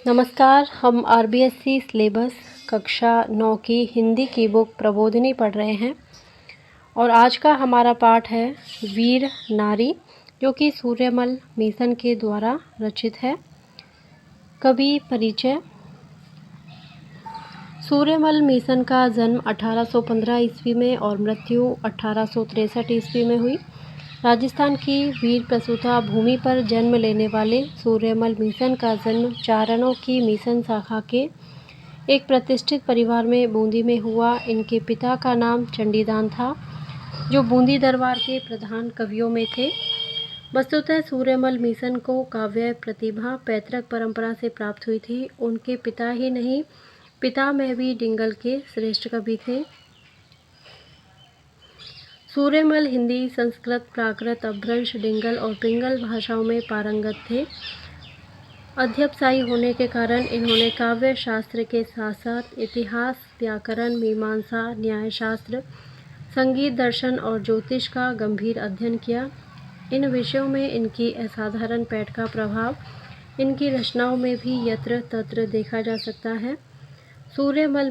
नमस्कार। हम RBSC syllabus कक्षा 9 की हिंदी की बुक प्रबोधिनी पढ़ रहे हैं और आज का हमारा पाठ है वीर नारी, जो कि सूर्यमल मिशन के द्वारा रचित है। कवि परिचय। सूर्यमल मिशन का जन्म 1815 ईस्वी में और मृत्यु 1863 ईस्वी में हुई। राजस्थान की वीर प्रसूता भूमि पर जन्म लेने वाले सूर्यमल मिशन का जन्म चारणों की मिशन शाखा के एक प्रतिष्ठित परिवार में बूंदी में हुआ। इनके पिता का नाम चंडीदास था, जो बूंदी दरबार के प्रधान कवियों में थे। वस्तुतः सूर्यमल मिशन को काव्य प्रतिभा पैतृक परंपरा से प्राप्त हुई थी। उनके पिता ही नहीं, पिता में भी डिंगल के श्रेष्ठ कवि थे। सूर्यमल हिंदी, संस्कृत, प्राकृत, अपभ्रंश, डिंगल और पिंगल भाषाओं में पारंगत थे। अध्यवसायी होने के कारण इन्होंने काव्य शास्त्र के साथ साथ इतिहास, व्याकरण, मीमांसा, न्यायशास्त्र, संगीत, दर्शन और ज्योतिष का गंभीर अध्ययन किया। इन विषयों में इनकी असाधारण पैठ का प्रभाव इनकी रचनाओं में भी यत्र तत्र देखा जा सकता है। सूर्यमल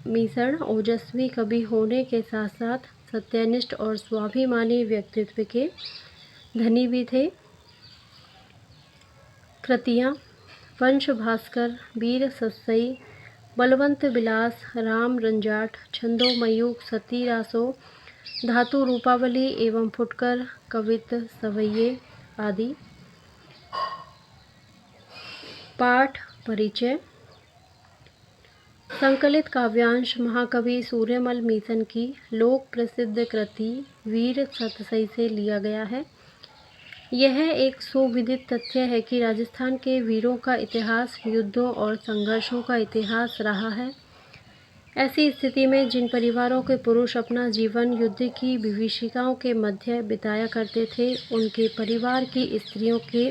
मिशन ओजस्वी कवि होने के साथ साथ सत्यनिष्ठ और स्वाभिमानी व्यक्तित्व के धनी भी थे। कृतियाँ: वंश भास्कर, वीर सत्सई, बलवंत विलास, राम रंजाट, छंदोमयूख, सती रासो, धातु रूपावली एवं फुटकर, कवित सवैये आदि। पाठ परिचय। संकलित काव्यांश महाकवि सूर्यमल मिशन की लोक प्रसिद्ध कृति वीर सतसई से लिया गया है। यह एक सुविदित तथ्य है कि राजस्थान के वीरों का इतिहास युद्धों और संघर्षों का इतिहास रहा है। ऐसी स्थिति में जिन परिवारों के पुरुष अपना जीवन युद्ध की विभीषिकाओं के मध्य बिताया करते थे, उनके परिवार की स्त्रियों के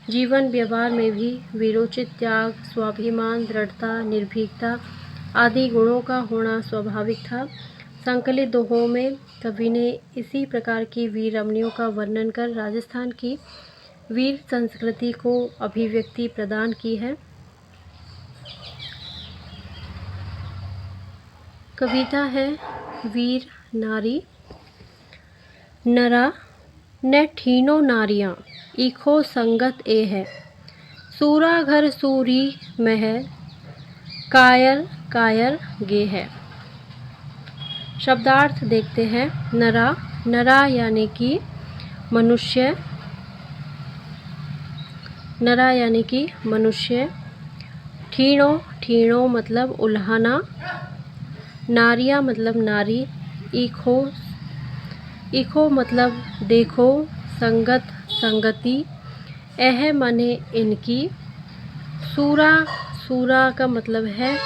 जीवन व्यवहार में भी वीरोचित त्याग, स्वाभिमान, दृढ़ता, निर्भीकता आदि गुणों का होना स्वाभाविक था। संकलित दोहों में कवि ने इसी प्रकार की वीर रमणियों का वर्णन कर राजस्थान की वीर संस्कृति को अभिव्यक्ति प्रदान की है। कविता है वीर नारी। नरा न ठीनो नारियां, ईखो संगत ए है। सूरा घर सूरी मह, कायर कायर गे है। शब्दार्थ देखते हैं। नरा, नरा यानी कि मनुष्य, नरा यानी कि मनुष्य। ठीणो, ठीणो मतलब उल्हाना। नारिया मतलब नारी। ईखो, ईखो मतलब देखो। संगत, संगति। एह माने इनकी। सूरा, सूरा का मतलब है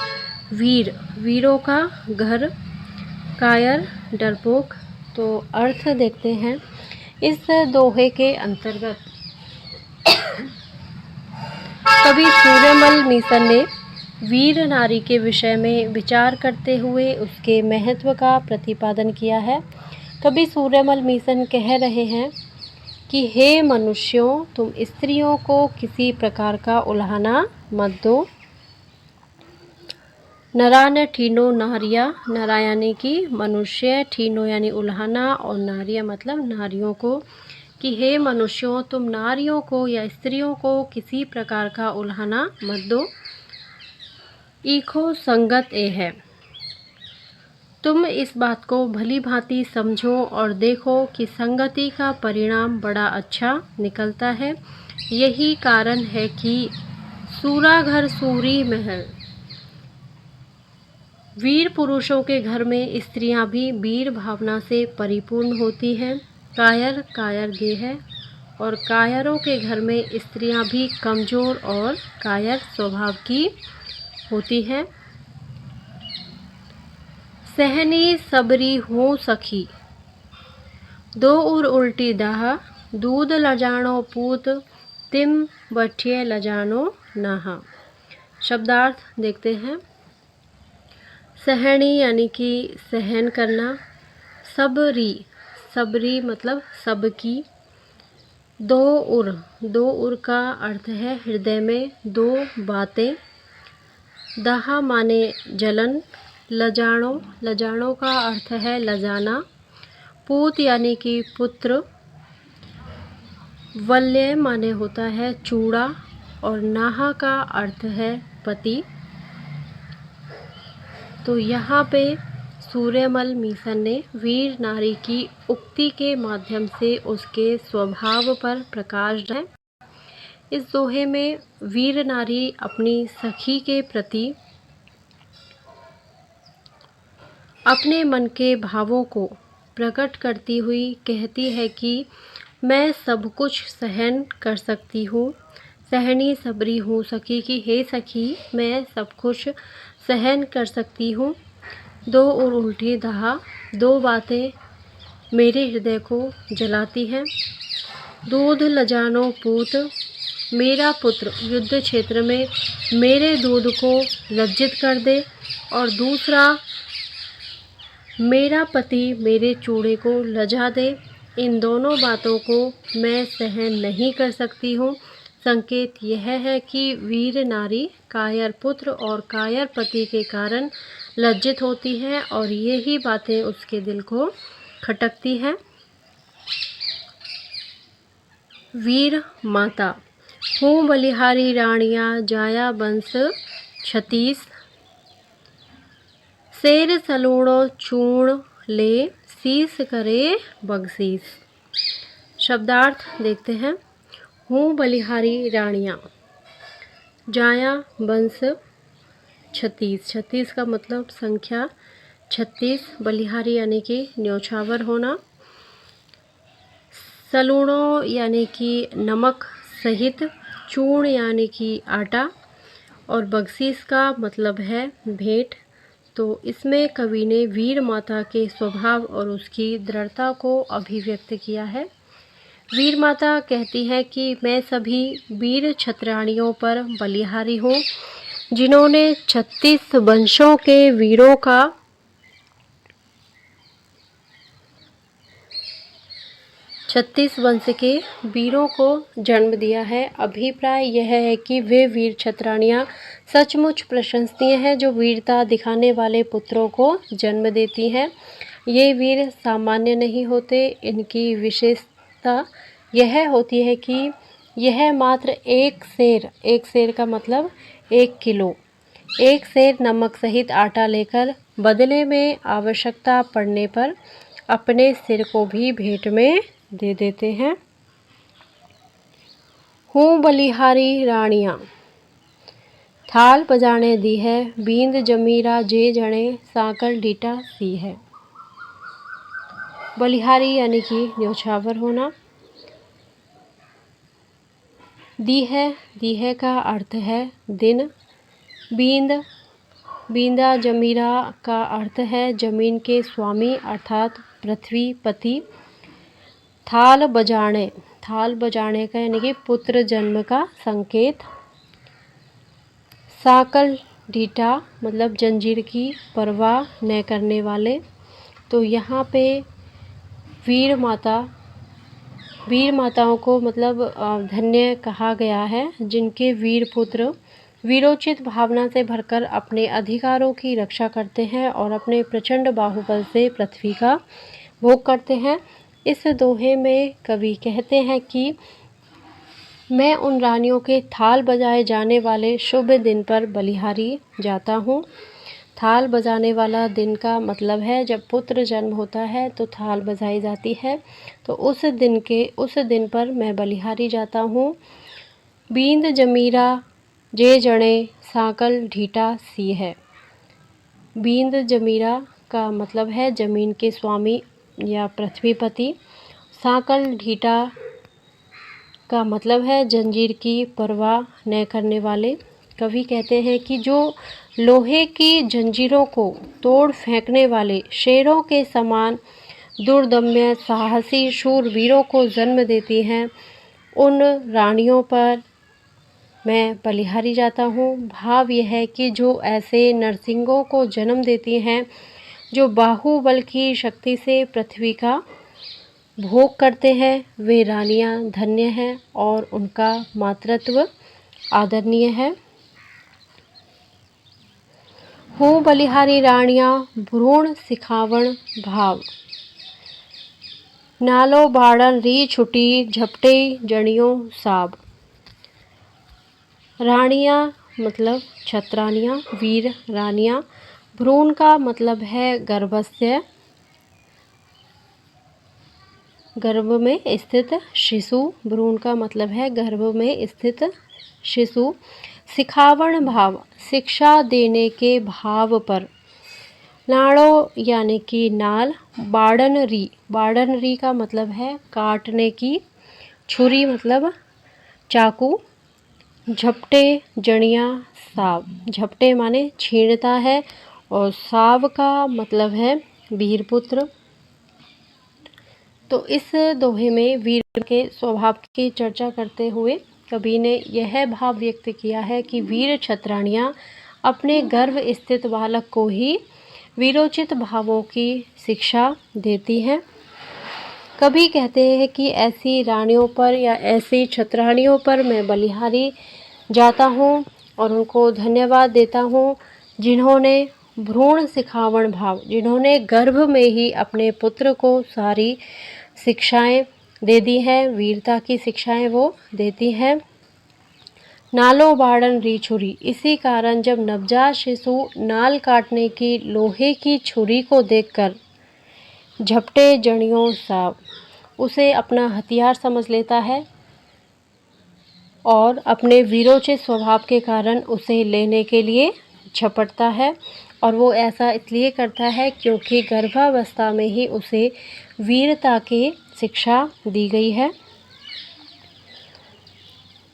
वीर, वीरों का घर। कायर, डरपोक। तो अर्थ देखते हैं। इस दोहे के अंतर्गत कवि सूर्यमल मिशन ने वीर नारी के विषय में विचार करते हुए उसके महत्व का प्रतिपादन किया है। कवि सूर्यमल मिशन कह रहे हैं कि हे मनुष्यों, तुम स्त्रियों को किसी प्रकार का उल्हाना मत दो। नरा न ठीनो नारिया, नरा यानी कि मनुष्य, ठीनो यानी उल्हाना और नारिया मतलब नारियों को, कि हे मनुष्यों, तुम नारियों को या स्त्रियों को किसी प्रकार का उल्हाना मत दो। ईखो संगत ए है, तुम इस बात को भली भांति समझो और देखो कि संगति का परिणाम बड़ा अच्छा निकलता है। यही कारण है कि सूरा घर सूरी महल, वीर पुरुषों के घर में स्त्रियां भी वीर भावना से परिपूर्ण होती हैं। कायर, कायर गे है, और कायरों के घर में स्त्रियां भी कमजोर और कायर स्वभाव की होती हैं। सहनी सबरी हो सखी, दो उर उल्टी दाह, दूध लजानो पूत, तिम बठिए लजानो नाहा। शब्दार्थ देखते हैं। सहनी यानी कि सहन करना। सबरी, सबरी मतलब सबकी। दो उर, दो उर का अर्थ है हृदय में दो बातें। दहा माने जलन। लजाणो, लजाणो का अर्थ है लजाना। पूत यानी कि पुत्र। वल्य माने होता है चूड़ा और नाहा का अर्थ है पति। तो यहाँ पे सूर्यमल मीसन ने वीर नारी की उक्ति के माध्यम से उसके स्वभाव पर प्रकाश डाला। इस दोहे में वीर नारी अपनी सखी के प्रति अपने मन के भावों को प्रकट करती हुई कहती है कि मैं सब कुछ सहन कर सकती हूँ, सहनी सबरी हूँ सखी की, हे सखी मैं सब कुछ सहन कर सकती हूँ। दो और उल्टी दहा, दो बातें मेरे हृदय को जलाती हैं। दूध लजानो पूत, मेरा पुत्र युद्ध क्षेत्र में मेरे दूध को लज्जित कर दे, और दूसरा मेरा पति मेरे चूड़े को लजा दे। इन दोनों बातों को मैं सहन नहीं कर सकती हूँ। संकेत यह है कि वीर नारी कायर पुत्र और कायर पति के कारण लज्जित होती है और यही बातें उसके दिल को खटकती हैं। वीर माता, हूँ बलिहारी रानियाँ जाया वंश छतीस, शेर सलूणो चूर्ण ले शीस करे बगसीस। शब्दार्थ देखते हैं। हूँ बलिहारी रानियाँ, जाया वंश छत्तीस, छत्तीस का मतलब संख्या 36, बलिहारी यानी कि न्योछावर होना, सलूणों यानी कि नमक सहित, चूर्ण यानी कि आटा, और बगसीस का मतलब है भेंट। तो इसमें कवि ने वीर माता के स्वभाव और उसकी दृढ़ता को अभिव्यक्त किया है। वीर माता कहती है कि मैं सभी वीर क्षत्रियाणियों पर बलिहारी हूँ, जिन्होंने 36 वंशों के वीरों का 36 वंश के वीरों को जन्म दिया है। अभिप्राय यह है कि वे वीर क्षत्रियाणियाँ सचमुच प्रशंसनीय हैं, जो वीरता दिखाने वाले पुत्रों को जन्म देती हैं। ये वीर सामान्य नहीं होते। इनकी विशेषता यह होती है कि यह मात्र एक सेर का मतलब 1 किलो, एक सेर नमक सहित आटा लेकर बदले में आवश्यकता पड़ने पर अपने सिर को भी भेंट में दे देते हैं। हूँ बलिहारी रानियाँ, थाल बजाने दी है, बींद जमीरा जे जने साकर डीटा सी है। बलिहारी यानी कि न्योछावर होना। दी है का अर्थ है दिन। बींदा जमीरा का अर्थ है जमीन के स्वामी अर्थात पृथ्वी पति। थाल बजाने का यानी कि पुत्र जन्म का संकेत। साकल ढीटा मतलब जंजीर की परवाह न करने वाले। तो यहाँ पे वीर माताओं को मतलब धन्य कहा गया है, जिनके वीर पुत्र वीरोचित भावना से भरकर अपने अधिकारों की रक्षा करते हैं और अपने प्रचंड बाहुबल से पृथ्वी का भोग करते हैं। इस दोहे में कवि कहते हैं कि मैं उन रानियों के थाल बजाए जाने वाले शुभ दिन पर बलिहारी जाता हूँ। थाल बजाने वाला दिन का मतलब है जब पुत्र जन्म होता है तो थाल बजाई जाती है। तो उस दिन पर मैं बलिहारी जाता हूँ। बींद जमीरा जे जणे साकल ढीटा सी है। बींद जमीरा का मतलब है जमीन के स्वामी या पृथ्वीपति। साकल ढीटा का मतलब है जंजीर की परवाह न करने वाले। कवि कहते हैं कि जो लोहे की जंजीरों को तोड़ फेंकने वाले शेरों के समान दुर्दम्य साहसी शूरवीरों को जन्म देती हैं, उन रानियों पर मैं बलिहारी जाता हूँ। भाव यह है कि जो ऐसे नरसिंहों को जन्म देती हैं जो बाहुबल की शक्ति से पृथ्वी का भोग करते हैं वे रानियां धन्य हैं और उनका मातृत्व आदरणीय है। हो बलिहारी रानियां भ्रूण सिखावण भाव, नालो बाड़न री छुटी झपटे जणियों साब। रानियां मतलब छत्रानियां, वीर रानियां। भ्रूण का मतलब है गर्भस्य, गर्भ में स्थित शिशु। भ्रूण का मतलब है गर्भ में स्थित शिशु। सिखावण भाव, शिक्षा देने के भाव पर। नाड़ो यानी कि नाल। बाड़नरी, बाड़नरी का मतलब है काटने की। छुरी मतलब चाकू। झपटे जणिया साव, झपटे माने छींड़ता है और साव का मतलब है वीरपुत्र। तो इस दोहे में वीर के स्वभाव की चर्चा करते हुए कवि ने यह भाव व्यक्त किया है कि वीर छत्राणियाँ अपने गर्भ स्थित बालक को ही वीरोचित भावों की शिक्षा देती हैं। कवि कहते हैं कि ऐसी रानियों पर या ऐसी छत्राणियों पर मैं बलिहारी जाता हूँ और उनको धन्यवाद देता हूँ जिन्होंने भ्रूण सिखावण भाव, जिन्होंने गर्भ में ही अपने पुत्र को सारी शिक्षाएं दे दी हैं, वीरता की शिक्षाएं वो देती हैं। नालो बाड़न री छुरी, इसी कारण जब नवजात शिशु नाल काटने की लोहे की छुरी को देखकर झपटे जड़ियों साव, उसे अपना हथियार समझ लेता है और अपने वीरोचित स्वभाव के कारण उसे लेने के लिए झपटता है। और वो ऐसा इसलिए करता है क्योंकि गर्भावस्था में ही उसे वीरता की शिक्षा दी गई है।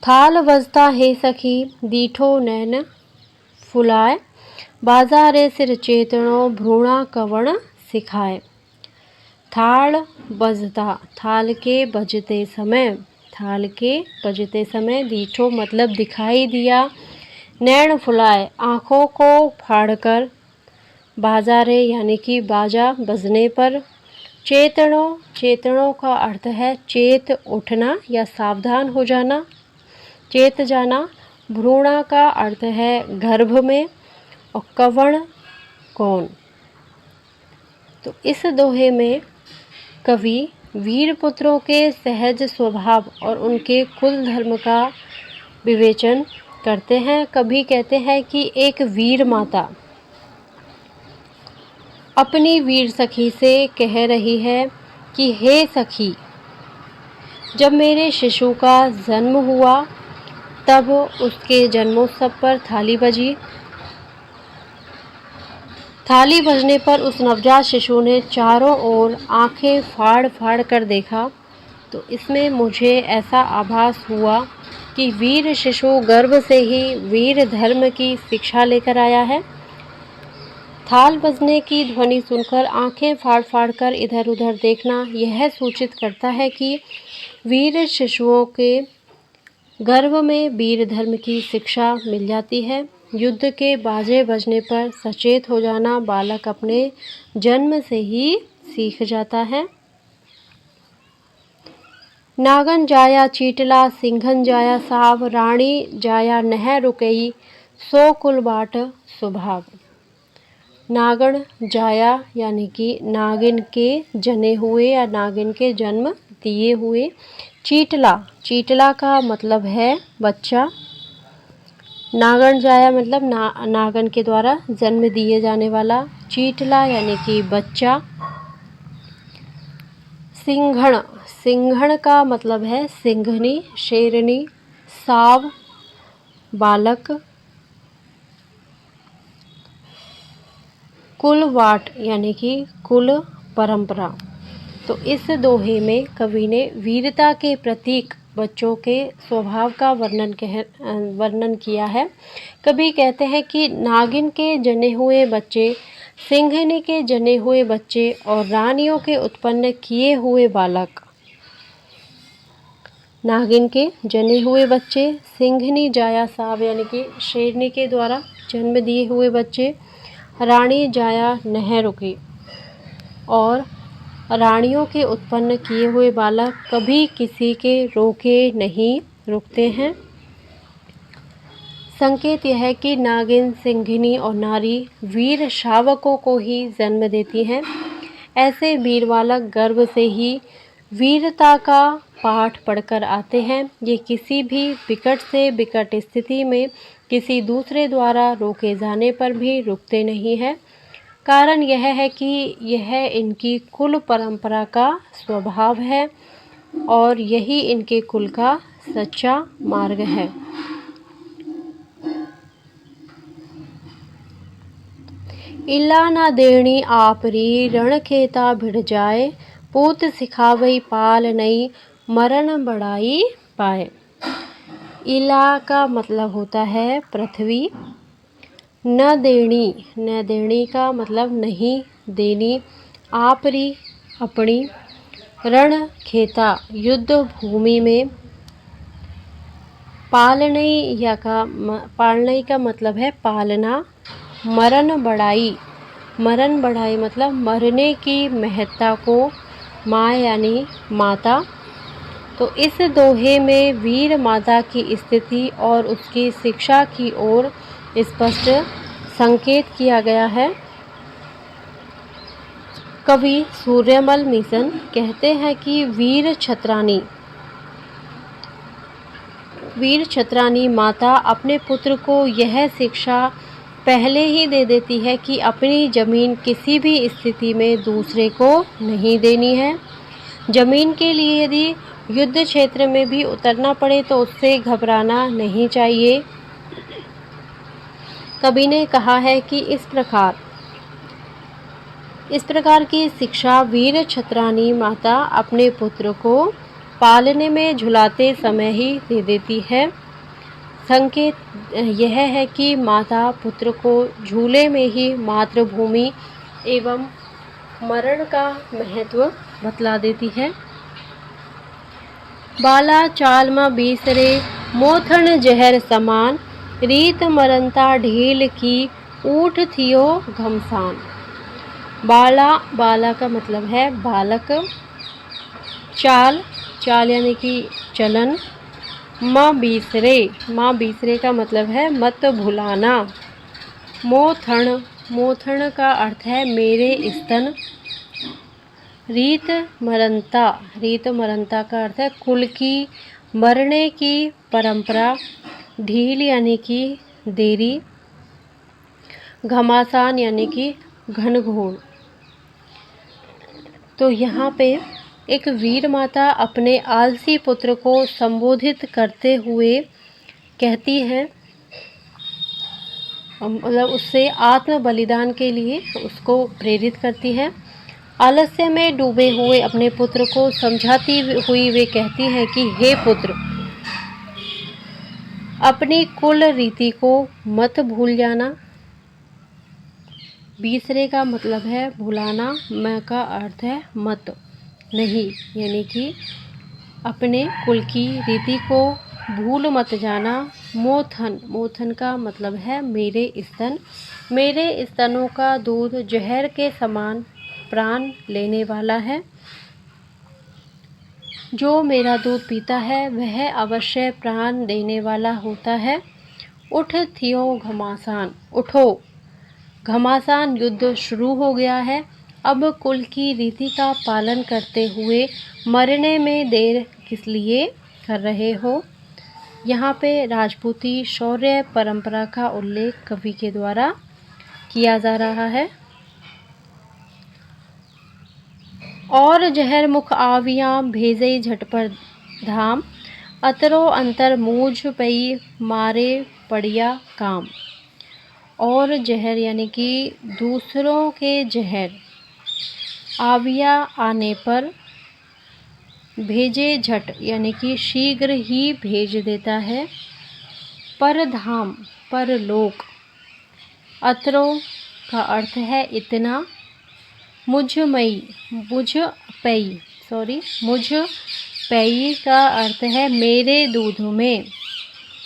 थाल बजता है सखी दीठो नैन फुलाए, बाजारे सिर चेतनो भ्रूणा कवण सिखाए। थाल बजता, थाल के बजते समय, थाल के बजते समय। दीठो मतलब दिखाई दिया। नैन फुलाए, आँखों को फाड़कर। बाजारे यानी कि बाजा बजने पर। चेतनो, चेतनो का अर्थ है चेत उठना या सावधान हो जाना, चेत जाना। भ्रूणा का अर्थ है गर्भ में और कवण कौन। तो इस दोहे में कवि वीर पुत्रों के सहज स्वभाव और उनके कुल धर्म का विवेचन करते हैं। कवि कहते हैं कि एक वीर माता अपनी वीर सखी से कह रही है कि हे सखी, जब मेरे शिशु का जन्म हुआ तब उसके जन्मोत्सव पर थाली बजी। थाली बजने पर उस नवजात शिशु ने चारों ओर आंखें फाड़ फाड़ कर देखा, तो इसमें मुझे ऐसा आभास हुआ कि वीर शिशु गर्भ से ही वीर धर्म की शिक्षा लेकर आया है। थाल बजने की ध्वनि सुनकर आंखें फाड़ फाड़ कर इधर उधर देखना यह सूचित करता है कि वीर शिशुओं के गर्भ में वीर धर्म की शिक्षा मिल जाती है। युद्ध के बाजे बजने पर सचेत हो जाना बालक अपने जन्म से ही सीख जाता है। नागन जाया चीटला सिंघन जाया साव, रानी जाया नह रुकई सो कुल बाट स्वभाव। नागन जाया यानी कि नागिन के जने हुए या नागिन के जन्म दिए हुए। चीटला, चीटला का मतलब है बच्चा। नागन जाया मतलब नागन के द्वारा जन्म दिए जाने वाला। चीटला यानी कि बच्चा। सिंघण, सिंघण का मतलब है सिंघनी, शेरनी। साव बालक। कुल वाट यानी कि कुल परंपरा। तो इस दोहे में कवि ने वीरता के प्रतीक बच्चों के स्वभाव का वर्णन किया है। कवि कहते हैं कि नागिन के जने हुए बच्चे, सिंघनी के जने हुए बच्चे और रानियों के उत्पन्न किए हुए बालक। नागिन के जने हुए बच्चे, सिंघनी जाया साव यानी कि शेरनी के द्वारा जन्म दिए हुए बच्चे, रानी जाया नह रुकी और रानियों के उत्पन्न किए हुए बालक कभी किसी के रोके नहीं रुकते हैं। संकेत यह है कि नागिन, सिंघिनी और नारी वीर शावकों को ही जन्म देती हैं। ऐसे वीर बालक गर्भ से ही वीरता का पाठ पढ़कर आते हैं। ये किसी भी विकट से विकट स्थिति में किसी दूसरे द्वारा रोके जाने पर भी रुकते नहीं हैं। कारण यह है कि यह इनकी कुल परंपरा का स्वभाव है और यही इनके कुल का सच्चा मार्ग है। इला ना देणी आपरी रणखेता भिड़ जाए, पूत सिखावई पाल नई मरण बढ़ाई पाए। इला का मतलब होता है पृथ्वी। न देणी का मतलब नहीं देनी। आपरी अपनी। रण खेता युद्ध भूमि में। पालनई का मतलब है पालना। मरण बढ़ाई मतलब मरने की महत्ता को। माँ यानी माता। तो इस दोहे में वीर माता की स्थिति और उसकी शिक्षा की ओर स्पष्ट संकेत किया गया है। कवि सूर्यमल मिशन कहते हैं कि वीर छत्रानी माता अपने पुत्र को यह शिक्षा पहले ही दे देती है कि अपनी जमीन किसी भी स्थिति में दूसरे को नहीं देनी है। जमीन के लिए यदि युद्ध क्षेत्र में भी उतरना पड़े तो उससे घबराना नहीं चाहिए। कवि ने कहा है कि इस प्रकार की शिक्षा वीर छत्रानी माता अपने पुत्र को पालने में झुलाते समय ही दे देती है। संकेत यह है कि माता पुत्र को झूले में ही मातृभूमि एवं मरण का महत्व बतला देती है। बाला चाल में बीसरे मोथन जहर समान, रीत मरनता ढील की ऊठ थियो घमसान। बाला का मतलब है बालक। चाल यानी कि चलन। माँ बीसरे का मतलब है मत भुलाना। मोथन का अर्थ है मेरे स्तन। रीत मरनता का अर्थ है कुल की मरने की परंपरा। ढील यानी कि देरी। घमासान यानी कि घनघोर। तो यहाँ पे एक वीर माता अपने आलसी पुत्र को संबोधित करते हुए कहती है, मतलब उससे आत्म बलिदान के लिए उसको प्रेरित करती है। आलस्य में डूबे हुए अपने पुत्र को समझाती हुई वे कहती है कि हे पुत्र, अपनी कुल रीति को मत भूल जाना। बीसरे का मतलब है भुलाना। मैं का अर्थ है मत, नहीं, यानी कि अपने कुल की रीति को भूल मत जाना। मोथन का मतलब है मेरे स्तन। मेरे स्तनों का दूध जहर के समान प्राण लेने वाला है। जो मेरा दूध पीता है वह अवश्य प्राण देने वाला होता है। उठ थियो घमासान, उठो, घमासान युद्ध शुरू हो गया है। अब कुल की रीति का पालन करते हुए मरने में देर किस लिए कर रहे हो। यहाँ पे राजपूती शौर्य परंपरा का उल्लेख कवि के द्वारा किया जा रहा है। और जहर मुख आवियाँ भेजई झटपर धाम, अतरो अंतर मूझ पई मारे पड़िया काम। और जहर यानी कि दूसरों के जहर, आविया आने पर, भेजे झट यानी कि शीघ्र ही भेज देता है। परधाम परलोक। अतरो का अर्थ है इतना। मुझ पई का अर्थ है मेरे दूध में।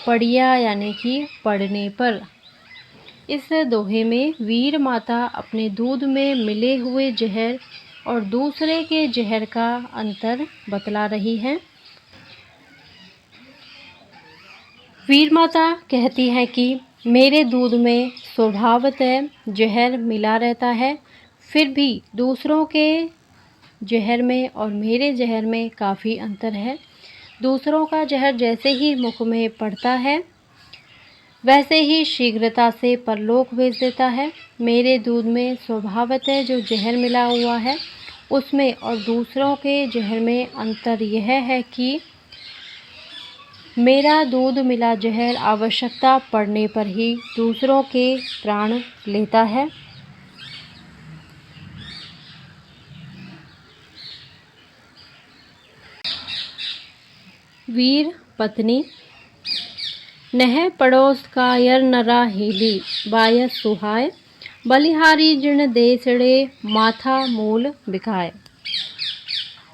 पड़िया यानी कि पड़ने पर। इस दोहे में वीर माता अपने दूध में मिले हुए जहर और दूसरे के जहर का अंतर बतला रही है। वीर माता कहती है कि मेरे दूध में स्वभावतः जहर मिला रहता है, फिर भी दूसरों के जहर में और मेरे जहर में काफ़ी अंतर है। दूसरों का जहर जैसे ही मुख में पड़ता है वैसे ही शीघ्रता से परलोक भेज देता है। मेरे दूध में स्वभावतः जो जहर मिला हुआ है उसमें और दूसरों के जहर में अंतर यह है कि मेरा दूध मिला जहर आवश्यकता पड़ने पर ही दूसरों के प्राण लेता है। वीर पत्नी नह पड़ोस कायर नरा हेली बायस सुहाय बलिहारी जिण देसड़े माथा मूल बिखाए।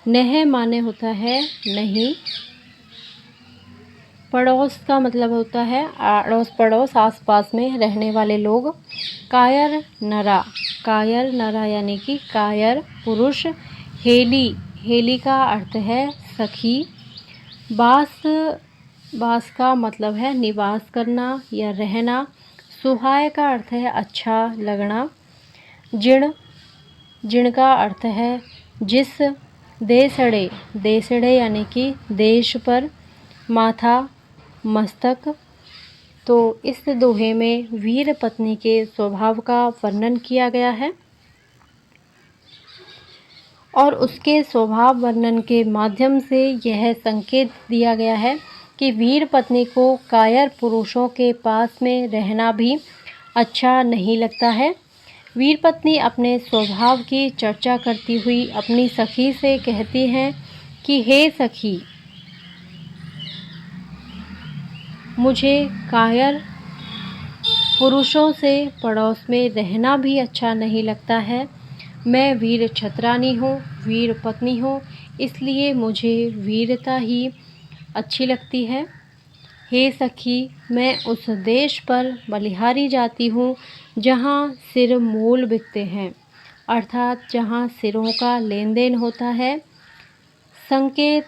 नह माने होता है नहीं, पड़ोस का मतलब होता है अड़ोस पड़ोस आसपास में रहने वाले लोग। कायर नरा यानी कि कायर पुरुष। हेली का अर्थ है सखी। बास का मतलब है निवास करना या रहना। सुहाय का अर्थ है अच्छा लगना। जिण का अर्थ है जिस। देसड़े यानी कि देश पर। माथा मस्तक। तो इस दोहे में वीर पत्नी के स्वभाव का वर्णन किया गया है और उसके स्वभाव वर्णन के माध्यम से यह संकेत दिया गया है कि वीर पत्नी को कायर पुरुषों के पास में रहना भी अच्छा नहीं लगता है। वीर पत्नी अपने स्वभाव की चर्चा करती हुई अपनी सखी से कहती हैं कि हे सखी, मुझे कायर पुरुषों से पड़ोस में रहना भी अच्छा नहीं लगता है। मैं वीर छत्रानी हूँ, वीर पत्नी हूँ, इसलिए मुझे वीरता ही अच्छी लगती है। हे सखी, मैं उस देश पर बलिहारी जाती हूँ जहाँ सिर मूल बिकते हैं, अर्थात जहाँ सिरों का लेन देन होता है। संकेत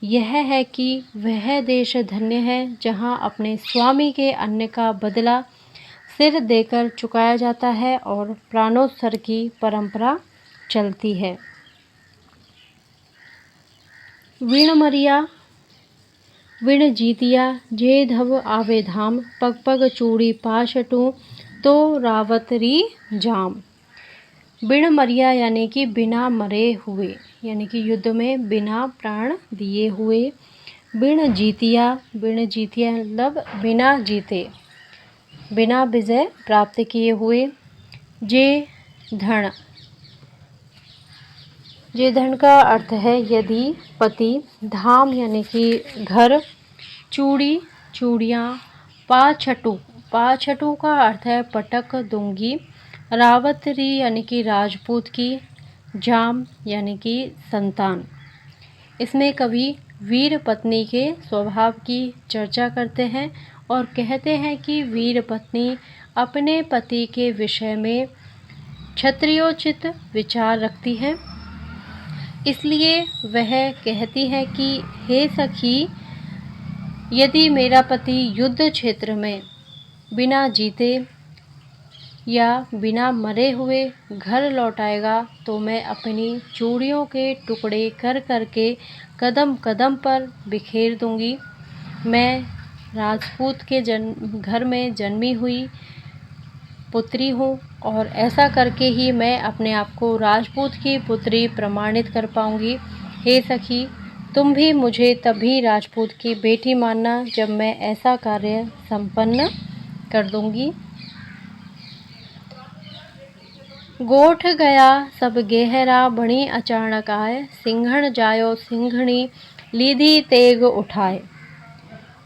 यह है कि वह देश धन्य है जहाँ अपने स्वामी के अन्न का बदला सिर देकर चुकाया जाता है और प्राणोत्सर्ग की परंपरा चलती है। विण जीतिया जे धव आवे धाम पग पग चूड़ी पाशटू तो रावतरी जाम। बिन मरिया यानी कि बिना मरे हुए, यानी कि युद्ध में बिना प्राण दिए हुए। बिन जीतिया मतलब बिना जीते, बिना विजय प्राप्त किए हुए। जे धन का अर्थ है यदि, पति। धाम यानी कि घर। चूड़ियाँ। पाछटू का अर्थ है पटक दूंगी। रावतरी यानी कि राजपूत की। जाम यानी कि संतान। इसमें कवि वीर पत्नी के स्वभाव की चर्चा करते हैं और कहते हैं कि वीर पत्नी अपने पति के विषय में क्षत्रियोचित विचार रखती है। इसलिए वह कहती है कि हे सखी, यदि मेरा पति युद्ध क्षेत्र में बिना जीते या बिना मरे हुए घर लौटाएगा तो मैं अपनी चूड़ियों के टुकड़े कर करके कदम कदम पर बिखेर दूंगी। मैं राजपूत के घर में जन्मी हुई पुत्री हूँ और ऐसा करके ही मैं अपने आप को राजपूत की पुत्री प्रमाणित कर पाऊंगी। हे सखी, तुम भी मुझे तभी राजपूत की बेटी मानना जब मैं ऐसा कार्य संपन्न कर दूंगी। गोठ गया सब गेहरा बणी अचानक आए सिंघण जायो सिंघणी लीधी तेग उठाए।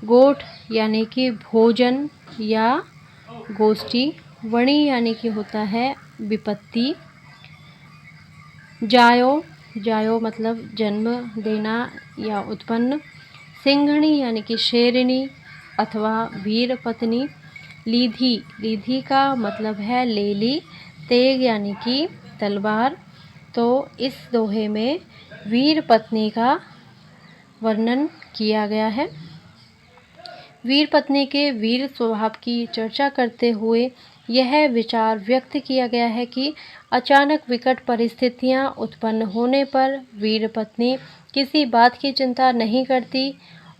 गोठ यानी कि भोजन या गोष्ठी। वणी यानी कि होता है विपत्ति। जायो मतलब जन्म देना या उत्पन्न। सिंघणी यानी कि शेरनी अथवा वीर पत्नी। लीधी का मतलब है लेली। तेग यानी कि तलवार। तो इस दोहे में वीर पत्नी का वर्णन किया गया है। वीर पत्नी के वीर स्वभाव की चर्चा करते हुए यह विचार व्यक्त किया गया है कि अचानक विकट परिस्थितियां उत्पन्न होने पर वीर पत्नी किसी बात की चिंता नहीं करती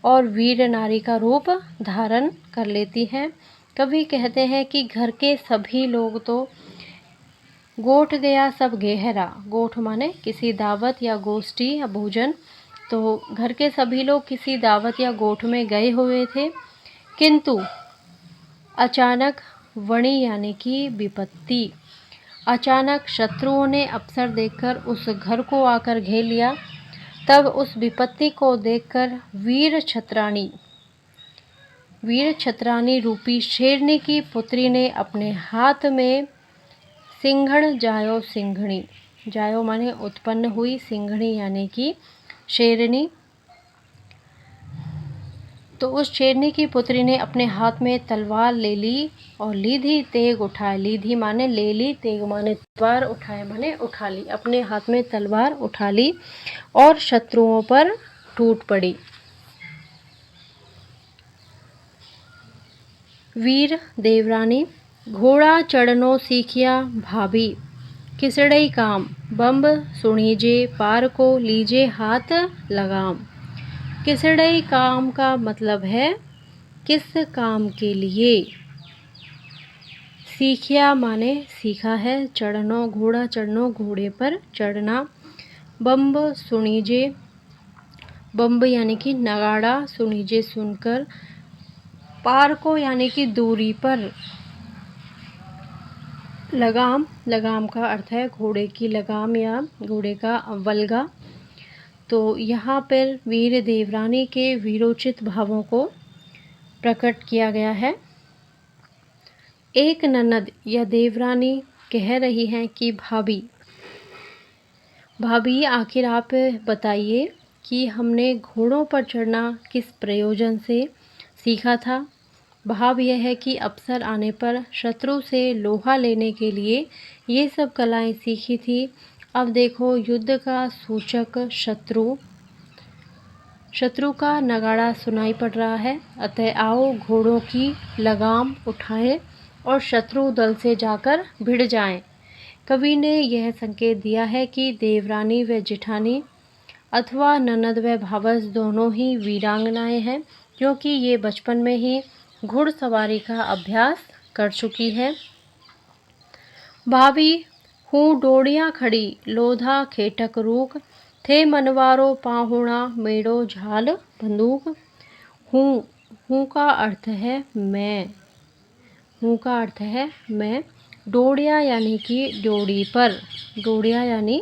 और वीर नारी का रूप धारण कर लेती है। कवि कहते हैं कि घर के सभी लोग तो गोठ गया सब गेहरा। गोठ माने किसी दावत या गोष्ठी या भोजन। तो घर के सभी लोग किसी दावत या गोठ में गए हुए थे, किंतु अचानक वणी यानी कि विपत्ति, अचानक शत्रुओं ने अवसर देखकर उस घर को आकर घेर लिया। तब उस विपत्ति को देखकर वीर छत्रानी रूपी शेरनी की पुत्री ने अपने हाथ में सिंघण जायो सिंघणी, जायो माने उत्पन्न हुई, सिंघणी यानी कि शेरनी, तो उस शेरनी की पुत्री ने अपने हाथ में तलवार ले ली और लीधी तेग उठाए। लीधी माने ले ली, तेग माने तलवार, उठाए माने उठा ली। अपने हाथ में तलवार उठा ली और शत्रुओं पर टूट पड़ी। वीर देवरानी घोड़ा चढ़नो सीखिया भाभी, किसड़ई काम बम्ब सुणीजे पार को लीजे हाथ लगाम। किसड़ई काम का मतलब है किस काम के लिए। सीखिया माने सीखा है, चढ़नो घोड़ा चढ़नो घोड़े पर चढ़ना। बम्ब सुणीजे, बम्ब यानी कि नगाड़ा, सुणीजे सुनकर। पार को यानी कि दूरी पर। लगाम, लगाम का अर्थ है घोड़े की लगाम या घोड़े का वल्गा। तो यहाँ पर वीर देवरानी के वीरोचित भावों को प्रकट किया गया है। एक ननद या देवरानी कह रही हैं कि भाभी, भाभी आखिर आप बताइए कि हमने घोड़ों पर चढ़ना किस प्रयोजन से सीखा था। भाव यह है कि अवसर आने पर शत्रु से लोहा लेने के लिए ये सब कलाएं सीखी थी। अब देखो युद्ध का सूचक शत्रु का नगाड़ा सुनाई पड़ रहा है, अतः आओ घोड़ों की लगाम उठाएं और शत्रु दल से जाकर भिड़ जाएं। कवि ने यह संकेत दिया है कि देवरानी व जेठानी अथवा ननद व भावस दोनों ही वीरांगनाएं हैं, क्योंकि ये बचपन में ही घुड़सवारी का अभ्यास कर चुकी है। भाभी हूँ डोड़ियाँ खड़ी लोधा खेटक रूक, थे मनवारो पाहुणा मेड़ो झाल बंदूक। हूँ का अर्थ है मैं, हूँ का अर्थ है मैं। डोड़िया यानी कि डोड़ी पर, डोड़िया यानी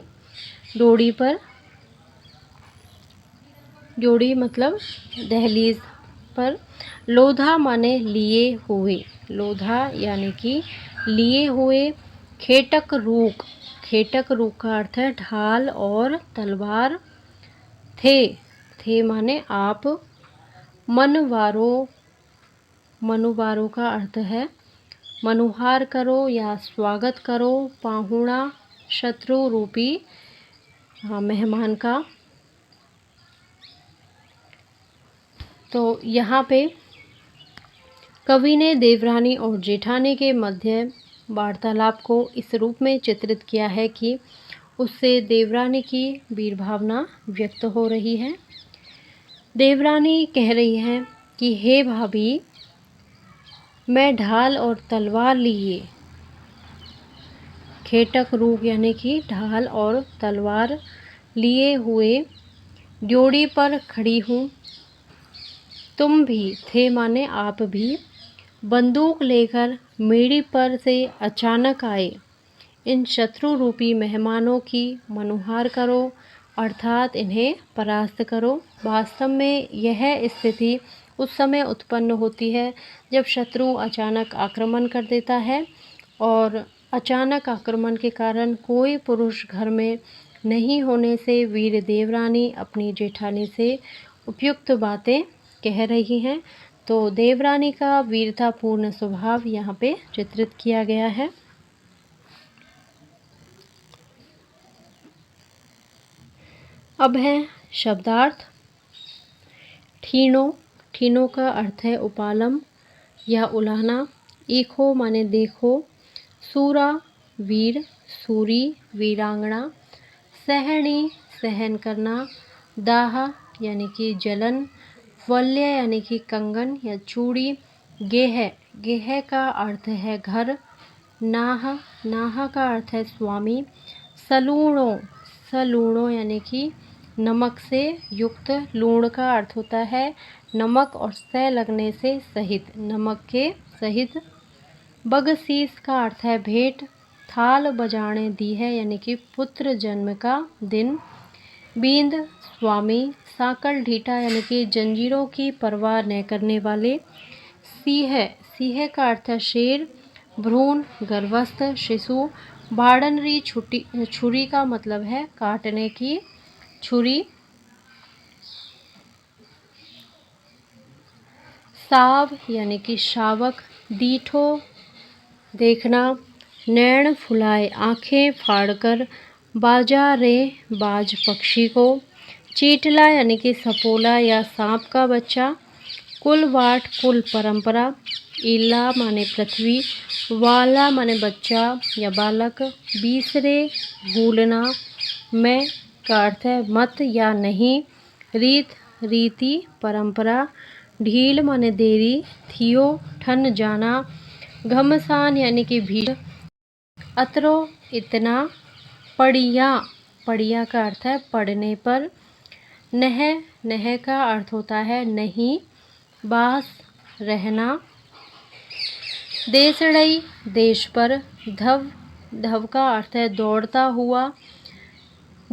डोड़ी पर, डोड़ी मतलब दहलीज पर। लोधा माने लिए हुए, लोधा यानी कि लिए हुए। खेटक रूक, खेटक रूक का अर्थ है ढाल और तलवार। थे माने आप। मनवारो, मनुवारो का अर्थ है मनुहार करो या स्वागत करो। पाहुणा शत्रु रूपी मेहमान का। तो यहाँ पे कवि ने देवरानी और जेठानी के मध्य वार्तालाप को इस रूप में चित्रित किया है कि उससे देवरानी की वीर भावना व्यक्त हो रही है। देवरानी कह रही है कि हे भाभी, मैं ढाल और तलवार लिए, खेटक रूक यानी कि ढाल और तलवार लिए हुए ड्योढ़ी पर खड़ी हूँ। तुम भी, थे माने आप भी, बंदूक लेकर मेड़ी पर से अचानक आए। इन शत्रु रूपी मेहमानों की मनुहार करो, अर्थात इन्हें परास्त करो। वास्तव में यह स्थिति उस समय उत्पन्न होती है जब शत्रु अचानक आक्रमण कर देता है और अचानक आक्रमण के कारण कोई पुरुष घर में नहीं होने से वीर देवरानी अपनी जेठानी से उपयुक्त बातें कह रही हैं। तो देवरानी का वीरतापूर्ण स्वभाव यहाँ पे चित्रित किया गया है। अब है शब्दार्थ। ठीनो, ठीनो का अर्थ है उपालम या उलाहना। ईखो माने देखो। सूरा, वीर, सूरी, वीरांगना। सहनी, सहन करना। दाह यानी कि जलन। वल्य यानी कि कंगन या चूड़ी। गेह, गेह का अर्थ है घर। नाह, नाह का अर्थ है स्वामी। सलूणो, सलूणो यानी कि नमक से युक्त। लूण का अर्थ होता है नमक और से लगने से सहित, नमक के सहित। बगसीस का अर्थ है भेंट। थाल बजाने दी है यानी कि पुत्र जन्म का दिन। बींद, स्वामी। साकल ढीठा यानी कि जंजीरों की परवाह न करने वाले। सीह, सीह का अर्थ है शेर। भ्रूण, गर्भस्थ शिशु। भाड़नरी, छुरी का मतलब है काटने की छुरी। साव यानी कि शावक। दीठो, देखना। नैन फुलाए, आंखें फाड़कर। बाजा रे, बाज पक्षी को। चीटला यानी कि सपोला या सांप का बच्चा। कुलवाट, कुल परंपरा। इला माने पृथ्वी। वाला माने बच्चा या बालक। बीसरे, भूलना। मैं का अर्थ है मत या नहीं। रीत, रीति परंपरा। ढील माने देरी। थियो, ठन जाना। घमसान यानी कि भीड़। अतरो, इतना। पड़िया, पड़िया का अर्थ है पढ़ने पर। नह, नह का अर्थ होता है नहीं। बास, रहना। देसड़ई, देश पर। धव, धव का अर्थ है दौड़ता हुआ।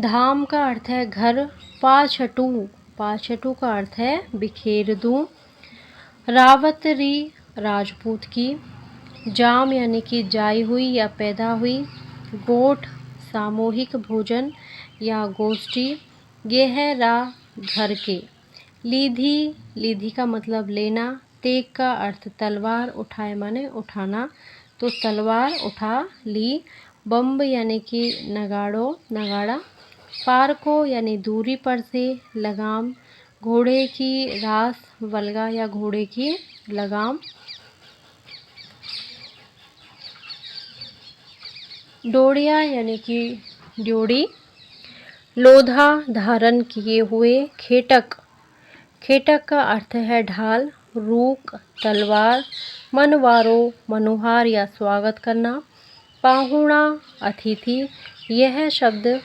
धाम का अर्थ है घर। पाछटू, पाछटू का अर्थ है बिखेर दूं। रावतरी, राजपूत की। जाम यानी कि जाई हुई या पैदा हुई। गोठ, सामूहिक भोजन या गोष्ठी। गेहरा, घर के। लीधी, लीधी का मतलब लेना। तेग का अर्थ तलवार। उठाए माने उठाना, तो तलवार उठा ली। बम्ब यानी कि नगाड़ो, नगाड़ा। पारको यानी दूरी पर से। लगाम, घोड़े की रास, वल्गा या घोड़े की लगाम। डोड़िया यानी कि ड्योड़ी। लोधा, धारण किए हुए। खेटक, खेटक का अर्थ है ढाल। रूक, तलवार। मनवारो, मनुहार या स्वागत करना। पाहुणा, अतिथि। यह शब्द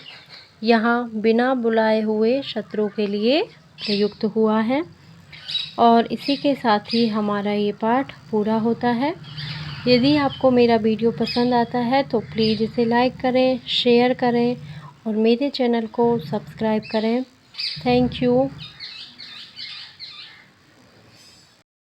यहाँ बिना बुलाए हुए शत्रु के लिए प्रयुक्त हुआ है। और इसी के साथ ही हमारा ये पाठ पूरा होता है। यदि आपको मेरा वीडियो पसंद आता है तो प्लीज़ इसे लाइक करें, शेयर करें और मेरे चैनल को सब्सक्राइब करें। Thank you.